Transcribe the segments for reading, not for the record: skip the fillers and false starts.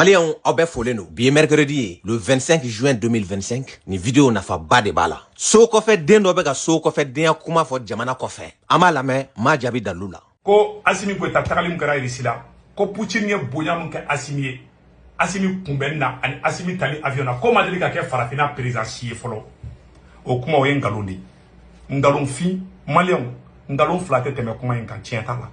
Maliens aw bɛ folen do bi mercredi le 25 juin 2025 ni vidéo nafa ba de bala so kɔfɛ den dɔ bɛ ka so kɔfɛ denya kuma fɔ jamana kɔfɛ an b'a lamɛn maa jaabi dalu la ko Assimi Goïta tagali mun kɛra Russie la ko Poutine ye bonya mun kɛ Assimi ye Assimi kunbɛnni na ani Assimi tali avion na ko ma deli ka kɛ farafina président si ye fɔlɔ o kuma o ye ngalon de ngalon fin Maliens ngalon fila tɛ tɛmɛ kuma in kan tiɲɛ t'a la.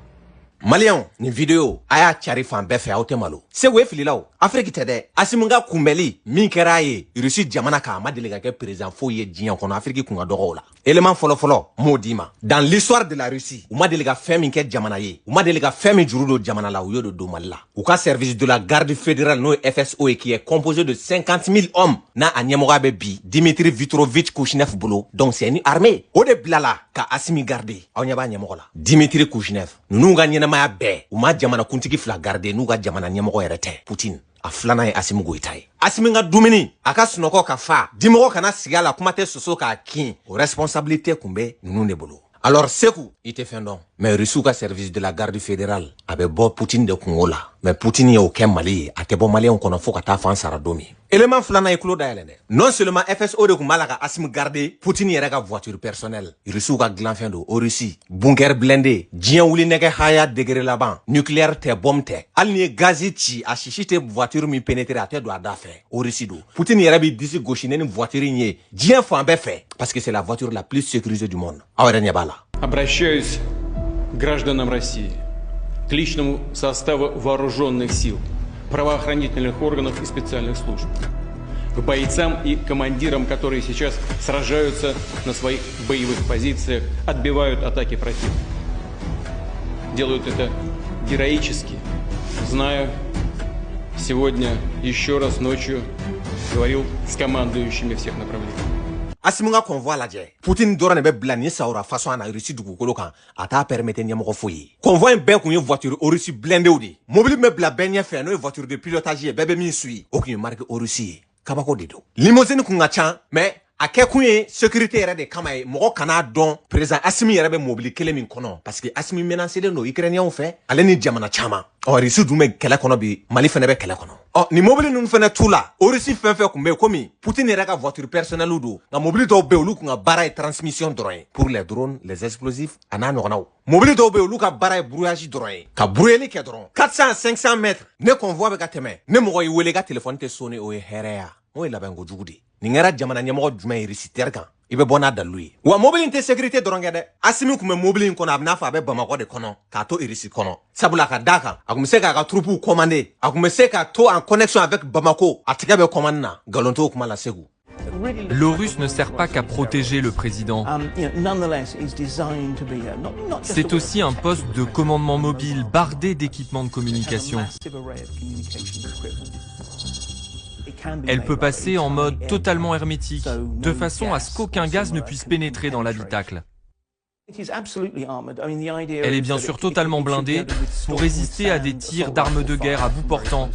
Maliens ni vidéo a y'a cari fan bɛɛ fɛ aw tɛ malo segu ye fililaw Afrique tɛ dɛ Assimi ka kunbɛli min kɛra a ye Russie jamana kan a ma deli ka kɛ président foyi ye diɲɛ kɔnɔ Afrique kun ka dɔgɔ o la élément fɔlɔfɔlɔ m'o d'i ma dans l'histoire de la Russie u ma deli ka fɛn min kɛ jamana ye u ma deli ka fɛn min juru don jamana la u y'o don Mali la u ka service de la garde fédérale n'o ye FSO qui est composé de 50 000 hommes n'a a ɲɛmɔgɔya bɛ bi Dimitri Vitrovitch Kushnev bolo donc c'est une armée o de bilala ka Assimi garder aw ɲɛ b'a ɲɛmɔgɔ la Dimitri Kushnev ninnu ka ɲɛnamaya bɛɛ u ma jamana kuntigi fila garder n'u ka jamana ɲɛmɔgɔ yɛrɛ tɛ Poutine a filanan ye Assimi Goïta ye Assimi ka dumuni a ka sunɔgɔ ka fa dimɔgɔ kana sigi a la kuma tɛ soso k'a kin o responsabilité kun bɛ ninnu de bolo alors Seku i tɛ fɛn dɔn mais Russie ka service de la garde fédérale a bɛ bɔ Poutine de kungo la mais Poutine y'o kɛ Mali ye a tɛ bɔ Maliens kɔnɔ fo ka taa fan sara don min élément filanan ye tulo dayɛlɛ dɛ non seulement FSO de kun b'a la ka Assimi garder Poutine yɛrɛ ka voiture personnelle Russie ka dilanfɛn don o Russie bunker blindé diɲɛ wuli nɛgɛ haya degré laban nucléaire tɛ bombe tɛ hali ni ye gazi ci a sisi tɛ voiture min pénétrer a tɛ don a da fɛ o Russie don Poutine yɛrɛ bɛ disi gosi ni voiture in ye diɲɛ fan bɛɛ fɛ parce que c'est la voiture la plus sécurisée du monde aw yɛrɛ ɲɛ b'a la. Обращаюсь к гражданам России, к личному составу вооруженных сил, правоохранительных органов и специальных служб, к бойцам и командирам, которые сейчас сражаются на своих боевых позициях, отбивают атаки противника. Делают это героически, зная, сегодня еще раз ночью говорил с командующими всех направлений. Assimi ka convoi lajɛ Poutine dɔrɔn de bɛ bila ni sawura façon na Russie dugukolo kan a t'a permettre ɲɛmɔgɔ foyi ye convoi in bɛɛ kun ye voiture Russie blindéw de mobile bɛ bila bɛɛ ɲɛfɛ n'o ye voiture de pilotage ye bɛɛ bɛ min suit o kun ye marque Russie ye kabako de don limousine kun ka ca mais a kɛ kun ye sécurité yɛrɛ de kama ye mɔgɔ kana dɔn président Assimi yɛrɛ bɛ mobile kelen min kɔnɔ parce que Assimi menacelen don Ukrainiens fɛ ale ni jamana caman Russie dun bɛ kɛlɛ kɔnɔ bi Mali fɛnɛ bɛ kɛlɛ kɔnɔ ni mobile ninnu fɛnɛ t'u la Russie fɛn fɛn kun bɛ komi Poutine yɛrɛ ka voiture personnelle don nka mobile dɔw bɛ olu kun ka baara ye transmission dɔrɔn ye pour les drones les explosifs a n'a ɲɔgɔnnaw mobile dɔw bɛ olu ka baara ye brouillage dɔrɔn ye ka brouilleli kɛ dɔrɔn 400 500 mètres ne convoi bɛ ka tɛmɛ ne mɔgɔ y'i wele ka téléphone tɛ sonné o ye hɛrɛya o ye labɛn kojugu de nin kɛra jamana ɲɛmɔgɔ jumɛn ye Russie terre kan i bɛ bɔ n'a dalu ye wa mobile in tɛ sécurité dɔrɔn kɛ dɛ Assimi kun bɛ mobile in kɔnɔ a bɛ n'a fɔ a bɛ Bamakɔ de kɔnɔ k'a to Russie kɔnɔ sabula ka d'a kan a kun bɛ se k'a ka troupe commander a kun bɛ se k'a to en connexion avec Bamako a tigɛ bɛ commande na nkalon t'o kuma la Segu. L'ORUS ne sert pas qu'à protéger le président. C'est aussi un poste de commandement mobile bardé d'équipements de communication. Elle peut passer en mode totalement hermétique, de façon à ce qu'aucun gaz ne puisse pénétrer dans l'habitacle. Elle est bien sûr totalement blindée pour résister à des tirs d'armes de guerre à bout portant.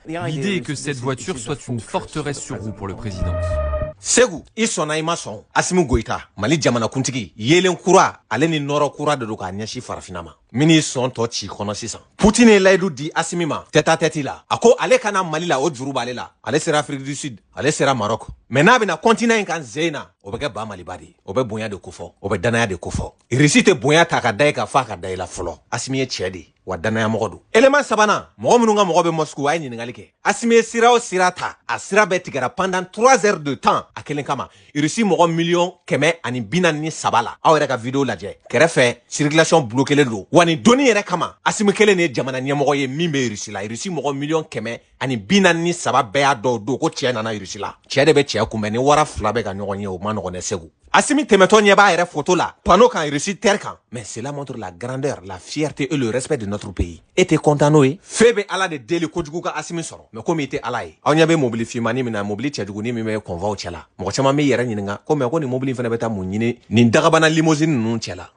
L'idée est que cette voiture soit une forteresse sur roue pour le président. Segu i sɔnna i ma sɔn Assimi Goïta Mali jamana kuntigi yelen kura ale ni nɔrɔ kura de don k'a ɲɛsin farafina ma min y'i sɔn tɔ ci kɔnɔ sisan Poutine ye layidu di Assimi ma tête à tête la a ko ale kana Mali la o juru b'ale la ale sera Afrique du Sud ale sera Maroc mais n'a bɛna continent in kan zen na o bɛ kɛ ba Maliba de o bɛ bonya de kofɔ o bɛ danaya de kofɔ Russie tɛ bonya ta ka da i ka fa ka da i la fɔlɔ Assimi ye cɛ de wa danaya mɔgɔ don élément sabanan mɔgɔ minnu ka mɔgɔ bɛ Moscou a ye ɲininkali kɛ Assimi ye sira o sira ta a sira bɛɛ tigɛra pendant 3 heures de temps a kelen kama Russie mɔgɔ 1,443,000 la aw yɛrɛ ka vidéo lajɛ kɛrɛfɛ circulation bloquée don wa nin donni yɛrɛ kama Assimi kelen de ye jamana ɲɛmɔgɔ ye min bɛ Russie la Russie mɔgɔ 1,443,000 bɛɛ y'a dɔw don ko cɛ nana Russie la cɛ de bɛ cɛ kunbɛn ni wara fila bɛ ka ɲɔgɔn ye o ma nɔgɔn dɛ Segu Assimi tɛmɛtɔ ɲɛ b'a yɛrɛ photo la panneau kan Russie terre kan mais cela montre la grandeur la fierté et le respect de notre pays e tɛ content n'o ye fɛn bɛ Ala de deli kojugu ka Assimi sɔrɔ mais komi i tɛ Ala ye aw ɲɛ bɛ mobili finmani min na mobili cɛjuguni min bɛ convoi cɛ la mɔgɔ caman bɛ yɛrɛ ɲininka ko mais ko nin mobili fana bɛ taa mun ɲini nin dagabana limousine ninnu cɛ la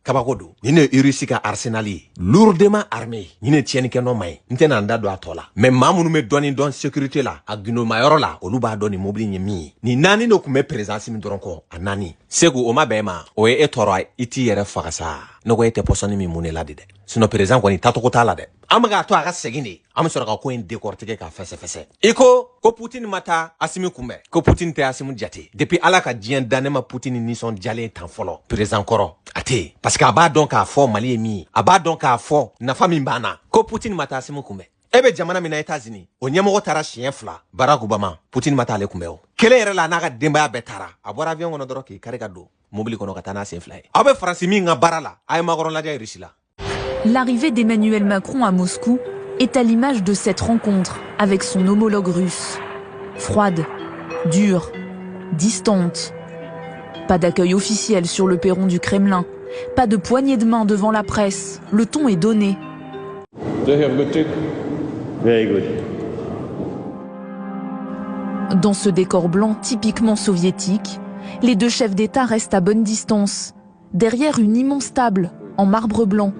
kabako don nin de ye Russie ka arsenal ye lourdement armé nin de tiɲɛnikɛ nɔ ma ye n tɛna n da don a tɔ la mais maa minnu bɛ dɔɔni dɔn sécurité la a gindomayɔrɔ la olu b'a dɔn nin mobili in ye min ye nin naani de tun bɛ président Assimi dɔrɔn kɔ a naani bani segu o ma bema o e toro iti yere fagasa no ko ete posoni mi munela de sino président ko ni tatoko tala de amaga to aga segini am soro ka ko en décortiquer ka fesse iko ko Poutine mata Assimi kumbe ko Poutine te Assimi jate depuis ala ka dien danema Poutine ni son jale tan folo président koro ate parce que aba donc a fo Mali mi aba donc a fo na fami bana ko Poutine mata Assimi kumbe ebe jamana mina États-Unis o nyamo tara chien fla Barack Obama Poutine mata ale kumbe o kele yere la naga demba betara abora avion kono doro ki kare ka do mobile kono katana sen fly abe France mi nga barala ay magoron la jay Russie la. L'arrivée d'Emmanuel Macron à Moscou est à l'image de cette rencontre avec son homologue russe. Froide, dure, distante. Pas d'accueil officiel sur le perron du Kremlin. Pas de poignée de main devant la presse. Le ton est donné. Very good. Dans ce décor blanc typiquement soviétique, les deux chefs d'État restent à bonne distance, derrière une immense table en marbre blanc.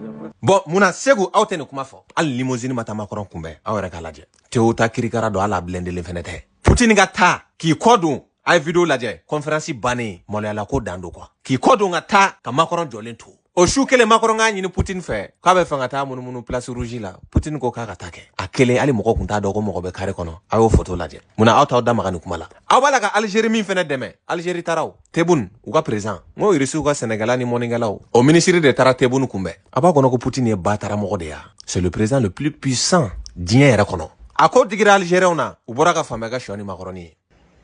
Bon muna segu awtene kuma fo al limousine mata Macron kumbe awra kalaje teota kirikara do ala blende le fenete Poutine ga ta ki kodu ay video laje conférence bani molela ko dando quoi ki kodu nga ta ka Macron jolentu o shukele Macron nga nyini Poutine fe ka be fanga ta munu place rouge la Poutine ko ka take akele ali moko kunta do ko moko be kare kono ayo photo laje muna awta da magani kumala awala ka Algérie min fene deme Algérie taraw Tebboune uga président ngo irisi uga Sénégal ni moningalaw au ministère de Tara Tebboune kumbe aba kono ko Poutine e batara moko de ya c'est le président le plus puissant dien era kono ako digira Algérie ona ubora ka famega shoni Macroni.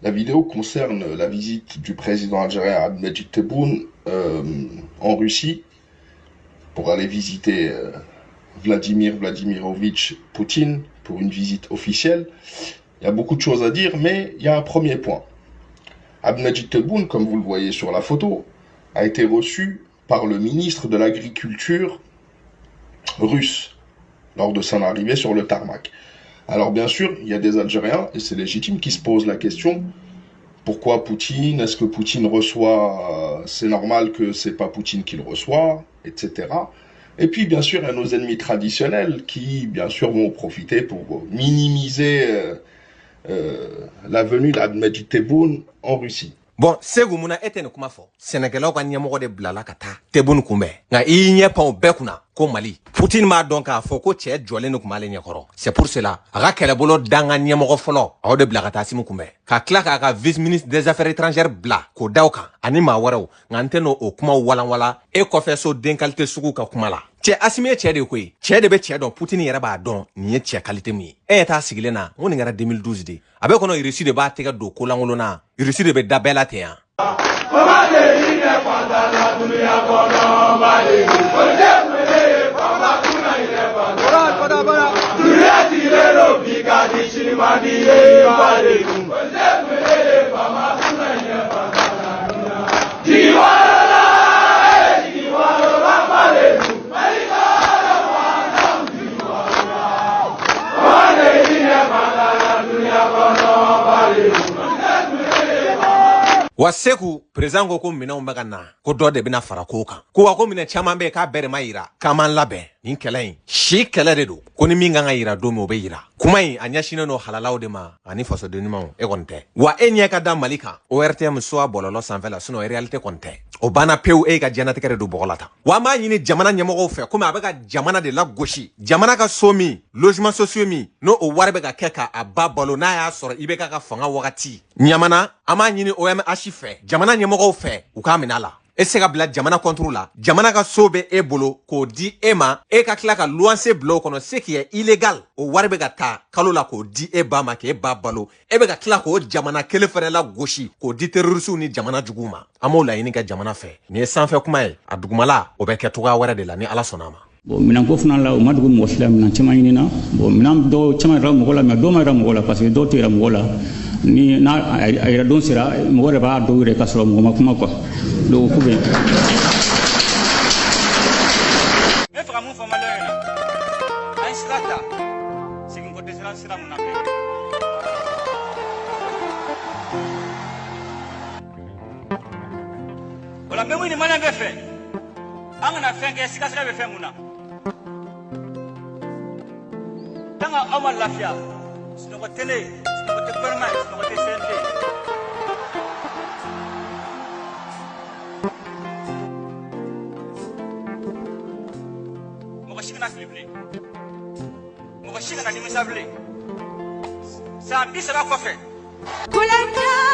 La vidéo concerne la visite du président algérien Ahmed Tebboune en Russie pour aller visiter Vladimir Vladimirovitch Poutine pour une visite officielle. Il y a beaucoup de choses à dire, mais il y a un premier point. Ahmed Tebboune, comme vous le voyez sur la photo, a été reçu par le ministre de l'Agriculture russe lors de son arrivée sur le tarmac. Alors bien sûr, il y a des Algériens, et c'est légitime, qui se posent la question, pourquoi Poutine? Est-ce que Poutine reçoit? C'est normal que c'est pas Poutine qui le reçoit, etc. Et puis bien sûr, il y a nos ennemis traditionnels qui bien sûr vont profiter pour minimiser la venue d'Ahmed Tebboune en Russie. Bon segu muna etene kuma fo Sénégal ko nyamo de blala kata Tebboune kumbe nga i nye pa be kuna ko Mali Poutine ma donc a fo ko che jole no kuma le nyakoro c'est pour cela aga kele bolo danga nyamo folo aw de blaka ta simu kumbe ka klaka ka vice ministre des affaires étrangères bla ko dawka ani ma waraw nganteno o kuma wala e ko fe so denkalte sugu ka kuma la che Assimi che de koy che de be che don Poutine yera ba don ni che qualité mi e ta sigile na ngoni ngara 2012 de abe kono irisi de ba tega do ko langolo na irisi de be dabela te ya waseku président ko mina umbagana ko do de bina fara ko kan ko ko mina chama be ka bere mayira kaman labe nin kelen shi kele de do ko ni minga ngayira do mo be yira kuma yi anya shino no halalaw de ma ani faso de nima e konte wa enya ka da malika o RTM so abololo sanfela suno réalité konte o bana peu e ka janate kare do bolata wa ma yini jamana nyamo fe kuma abega jamana de la goshi jamana ka somi logement sociaux mi no o warbe ka keka ababalo na ya soro ibeka ka fanga wakati nyamana ama yini OMH fe jamana nyamo fe u ka minala ese ka bila jamana contre la jamana ka sobe e bolo ko di ema e ka kila ka luanse blow kono ce qui est illégal o warbe ka ta kalo la ko di e ba ma ke ba balo e be ka kila ko jamana kele fere la goshi ko di terroriste ni jamana juguma amola yini ka jamana fe ni sanfɛ kuma ye a dugumala o be kɛ toga wɛrɛ de la ni ala sɔnna ma bon minan ko fana la o ma dugu mɔgɔ si la minan caman ɲinina bon minan dɔw caman yɛrɛ mɔgɔ la mais dɔw ma yɛrɛ mɔgɔ la parce que dɔw tɛ yɛrɛ mɔgɔ la ni n'a a yɛrɛ don sera mɔgɔ yɛrɛ b'a dɔw yɛrɛ ka sɔrɔ mɔgɔ ma kuma quoi donc ku bɛ ne faga mun fɔ maliyɛnw ɲɛna an ye sira ta segin ko dɛsɛra sira mun na bɛɛ o la n bɛ mun ɲini maliyɛn bɛɛ fɛ an kana fɛn kɛ sikasika bɛ fɛn mun na tant que aw ma lafiya sunɔgɔ tɛ ne sunɔgɔ tɛ gouvernement ye sunɔgɔ tɛ CNT si kana nimisa bilen san 30 kɔfɛ Kulanja